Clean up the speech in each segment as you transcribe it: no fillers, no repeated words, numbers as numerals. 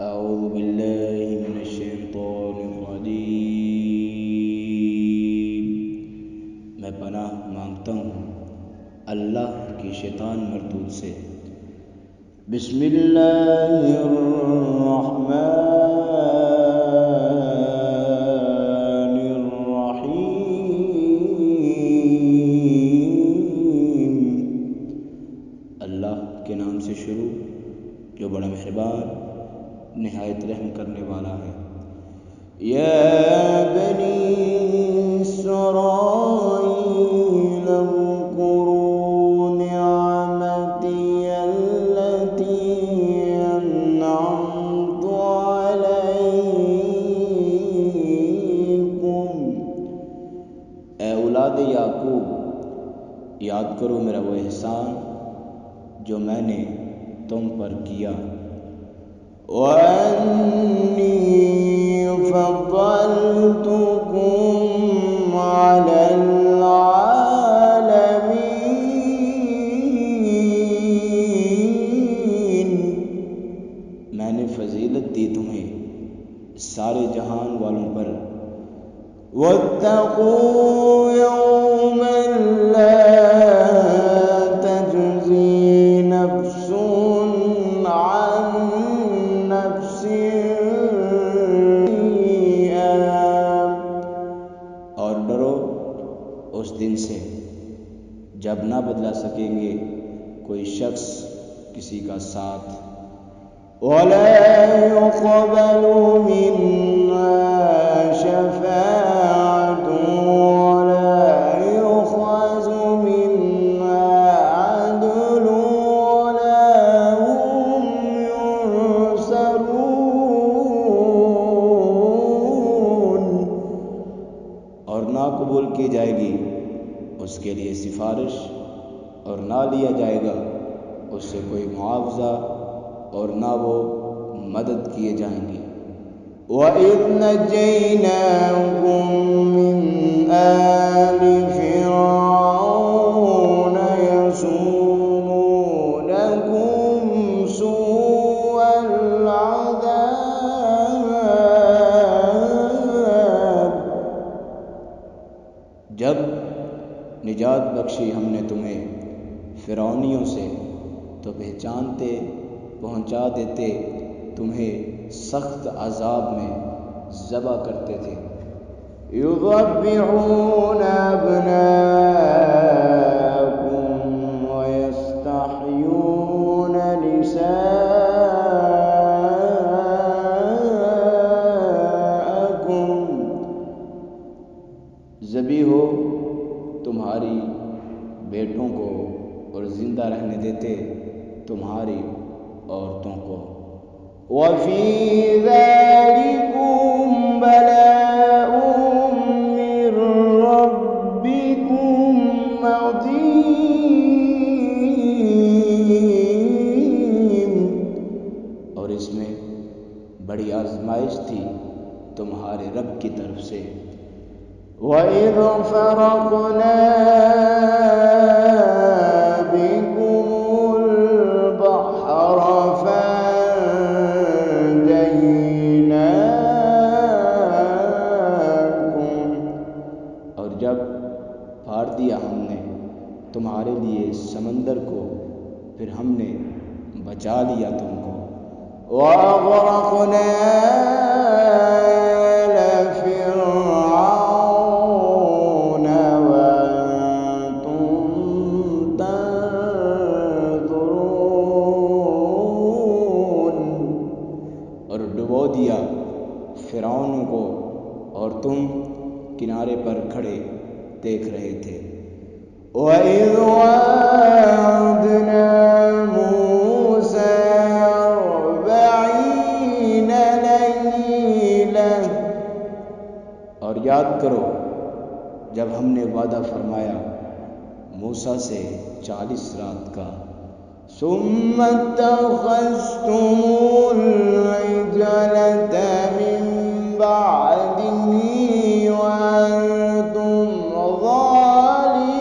اعوذ باللہ من الشیطان الرجیم۔ میں پناہ مانگتا ہوں اللہ کی شیطان مردود سے۔ بسم اللہ الرحمن الرحیم۔ اللہ کے نام سے شروع جو بڑا مہربان نہایت رحم کرنے والا ہے۔ یا بنی اسرائیل اذکروا نعمتی التی انعمت علیکم۔ اے اولاد یعقوب، یاد کرو میرا وہ احسان جو میں نے تم پر کیا۔ وَأَنِّي فَضَّلْتُكُمْ عَلَى الْعَالَمِينَ۔ میں نے فضیلت دی تمہیں سارے جہان والوں پر۔ وَاتَّقُوا يَوْمًا لَا تَجْزِي نَفْسٌ عَن نَفْسٍ اور ڈرو اس دن سے جب نہ بدلا سکیں گے کوئی شخص کسی کا ساتھ۔ وَلَا يُقْبَلُ مِنْهَا شَفَاعَةٌ وَلَا يُؤْخَذُ مِنْهَا عَدْلٌ وَلَا هُمْ يُنصَرُونَ۔ اور نہ قبول کی جائے گی اس کے لیے سفارش، اور نہ لیا جائے گا اس سے کوئی معاوضہ، اور نہ وہ مدد کیے جائیں گے۔ وَإِذْ نَجَّيْنَاكُمْ مِنْ آلِ فِرْعَوْنَ يَسُومُونَكُمْ سُوءَ الْعَذَابِ۔ جب نجات بخشی ہم نے تمہیں فرعونیوں سے تو پہنچا دیتے تمہیں سخت عذاب میں ذبح کرتے تھے۔ یذبحون ابناءکم ویستحیون نساءکم۔ ذبح ہو تمہاری بیٹوں کو اور زندہ رہنے دیتے تمہاری عورتوں کو۔ وَفِي ذَلِكُمْ بَلَاءٌ مِّن رَّبِّكُمْ عَظِيمٌ۔ اور اس میں بڑی آزمائش تھی تمہارے رب کی طرف سے۔ وَإِذْ فَرَقْنَا بِكُمُ الْبَحْرَ فَأَنجَيْنَاكُمْ۔ اور جب پھاڑ دیا ہم نے تمہارے لیے سمندر کو، پھر ہم نے بچا لیا تم کو۔ وَأَغْرَقْنَا آلَ فِرْعَوْنَ وَأَنْتُمْ تَنظُرُونَ۔ اور ڈبو دیا فرعون کو اور تم کنارے پر کھڑے دیکھ رہے تھے۔ وَإِذْ وَعَدْنَا مُوسَىٰ 40 لَيْلَةً۔ اور یاد کرو جب ہم نے وعدہ فرمایا موسیٰ سے 40 رات کا۔ ثُمَّ اتَّخَذْتُمُ الْعِجْلَ مِن بَعْدِهِ وَأَنْتُمْ ظَالِمُونَ۔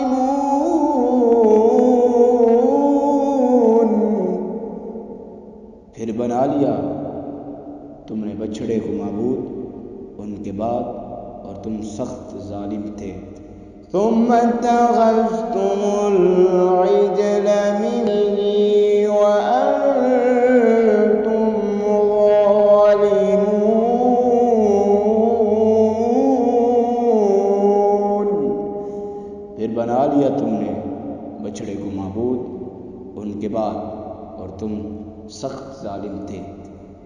پھر بنا لیا تم نے بچھڑے کو معبود ان کے بعد اور تم سخت ظالم تھے۔ ثم اتخذتم العجل من وأنتم ظالمون، پھر بنا لیا تم نے بچھڑے کو معبود ان کے بعد اور تم سخت ظالم تھے۔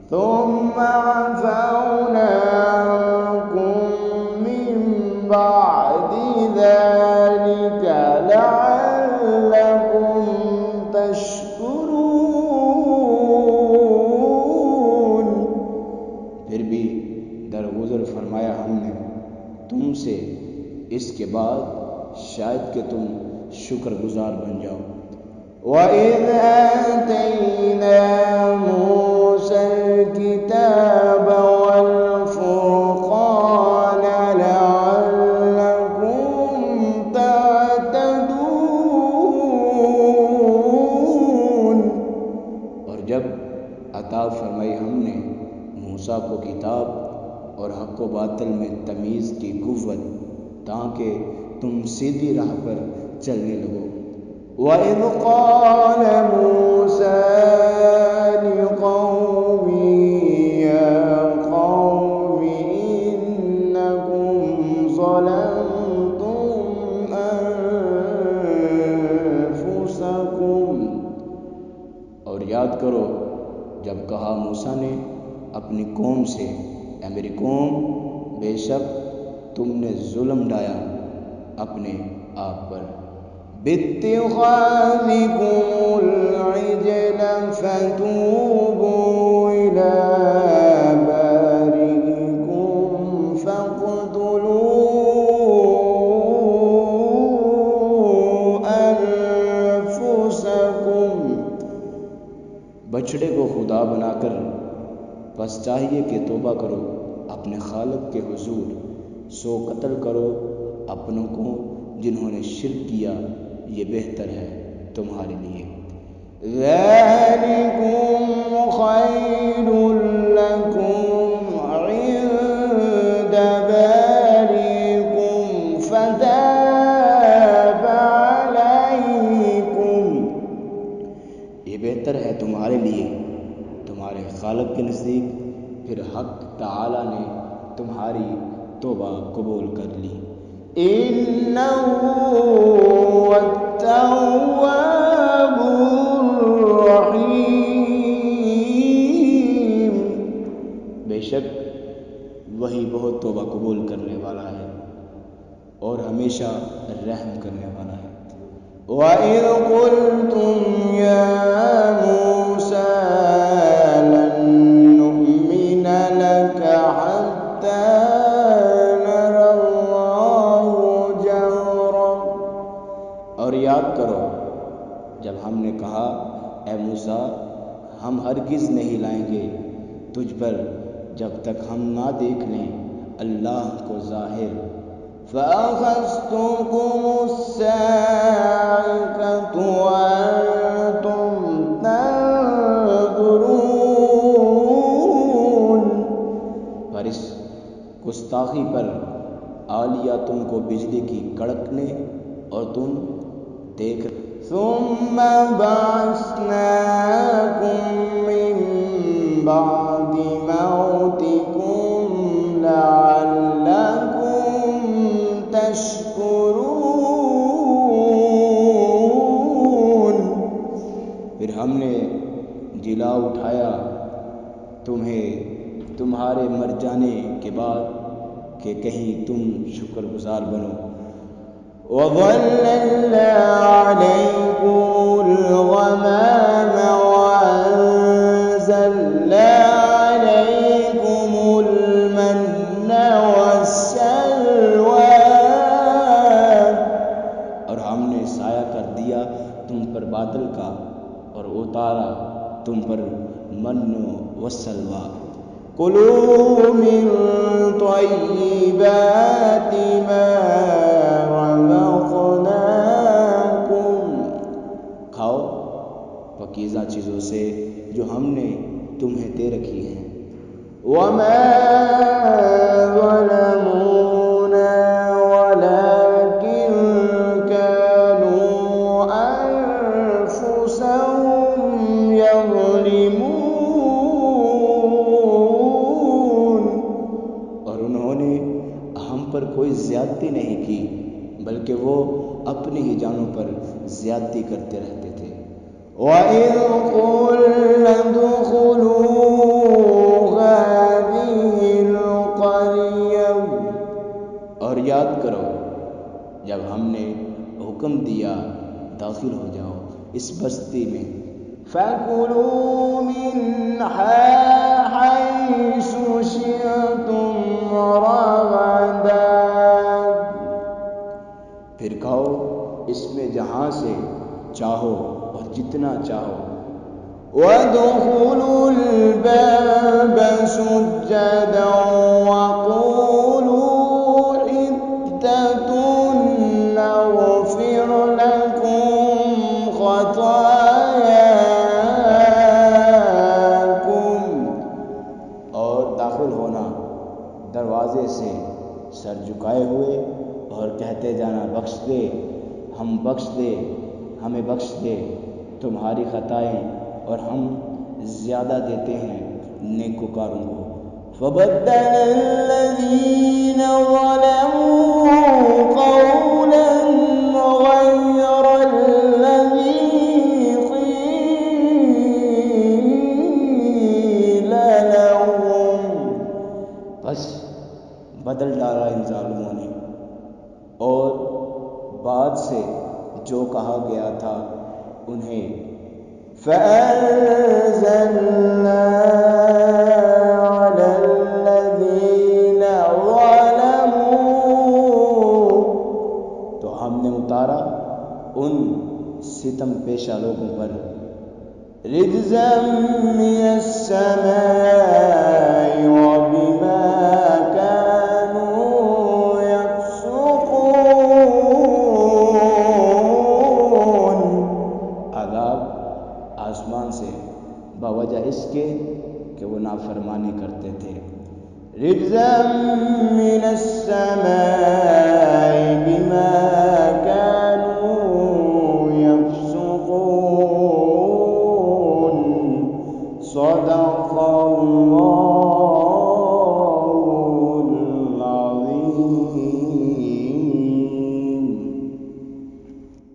ثم عفونا عنكم من بعد ذلك لعلكم تشكرون، پھر بھی درگزر فرمایا ہم نے تم سے اس کے بعد شاید کہ تم شکر گزار بن جاؤ۔ وَإِذْ آتَيْنَا مُوسَى الْكِتَابَ وَالْفُرْقَانَ لَعَلَّكُمْ تَهْتَدُونَ، اور جب عطا فرمائی ہم نے موسیٰ کو کتاب اور حق و باطل میں تمیز کی قوت تاکہ تم سیدھی راہ پر چلنے لگو۔ وَإِذْ قَالَ مُوسَى لِقَوْمِهِ يَا قَوْمِ إِنَّكُمْ ظَلَمْتُمْ أَنفُسَكُمْ، اور یاد کرو جب کہا موسیٰ نے اپنی قوم سے، اے میری قوم، بے شک تم نے ظلم ڈھایا اپنے آپ پر، بِاتِّخَاذِكُمُ الْعِجْلَ فَتُوبُوا إِلَىٰ بَارِئِكُمْ فَاقْتُلُوا أَنفُسَكُمْ، بچھڑے کو خدا بنا کر پس چاہیے کہ توبہ کرو اپنے خالق کے حضور، سو قتل کرو اپنوں کو جنہوں نے شرک کیا، یہ بہتر ہے تمہارے لیے۔ ذَلِكُمْ خَيْرٌ لَكُمْ عِندَ بَارِئِكُمْ فَتَابَ عَلَيْكُمْ، یہ بہتر ہے تمہارے لیے تمہارے خالق کے نزدیک، پھر حق تعالی نے تمہاری توبہ قبول کر لی۔ إِنَّهُ هُوَ التَّوَّابُ الرَّحِيمُ، بے شک وہی بہت توبہ قبول کرنے والا ہے اور ہمیشہ رحم کرنے والا ہے۔ وَإِذْ قُلْتُمْ يَا مُوسَىٰ لَن نُّؤْمِنَ لَكَ حَتَّىٰ نَرَى اللَّهَ جَهْرَةً، اور یاد کرو جب ہم نے کہا اے موسیٰ ہم ہرگز نہیں لائیں گے تجھ پر جب تک ہم نہ دیکھ لیں اللہ کو ظاہر۔ فَأَخَذْتُكُمُ الصَّاعِقَةُ وَأَنتُمْ تَنظُرُونَ، پر اس گستاخی پر آ لیا تم کو بجلی کی کڑکنے اور تم دیکھ رہے۔ ثُمَّ بَعَثْنَاكُم مِّن بَعْدِ مَوْتِكُمْ لَعَلَّكُمْ تَشْكُرُونَ، پھر ہم نے جلا اٹھایا تمہیں تمہارے مر جانے کے بعد کہ کہیں تم شکر گزار بنو۔ وَظَلَّلْنَا عَلَيْكُمُ الْغَمَامَ وَأَنزَلْنَا عَلَيْكُمُ الْمَنَّ وَالسَّلْوَىٰ، اور ہم نے سایہ کر دیا تم پر بادل کا اور اتارا تم پر من و سلویٰ۔ كُلُوا مِن طَيِّبَاتِ مَا رَزَقْنَاكُمْ، کھاؤ پاکیزہ چیزوں سے جو ہم نے تمہیں دے رکھی ہیں۔ وما ظلمونا ولكن كانوا أنفسهم يظلمون. اور انہوں نے ہم پر کوئی زیادتی نہیں کی بلکہ وہ اپنی ہی جانوں پر زیادتی کرتے رہتے تھے. وَإِذْ قُلْنَا ادْخُلُوا هَٰذِهِ الْقَرْيَةَ. اور یاد کرو جب ہم نے حکم دیا داخل ہو جاؤ اس بستی میں. فَكُلُوا مِنْهَا حَيْثُ شِئْتُمْ رَغَدًا. پھر کھاؤ اس میں جہاں سے چاہو اور جتنا چاہو. وَادْخُلُوا الْبَابَ سُجَّدًا وَقُولُوا حِطَّةٌ نَغْفِرْ لَكُمْ خَطَايَاكُمْ. اور داخل ہونا دروازے سے سر جھکائے ہوئے اور کہتے جانا بخش دے ہمیں بخش دے تمہاری خطائیں اور ہم زیادہ دیتے ہیں نیکوکاروں کو. فَبَدَّلَ الَّذِينَ ظَلَمُوا قَوْلًا غَيْرَ الَّذِي قِيلَ لَهُمْ. بس بدل ڈالا ان ظالموں نے اور بعد سے جو کہا گیا تھا انہیں. فَأَنزَلْنَا عَلَى الَّذِينَ ظَلَمُوا. تو ہم نے اتارا ان ستم پیشہ لوگوں پر رِجْزًا مِّنَ السَّمَاءِ وَبِمَا كَانُوا يَفْسُقُونَ. عذاب آسمان سے بوجہ اس کے کہ وہ نافرمانی کرتے تھے. رِجْزًا مِّنَ السَّمَاءِ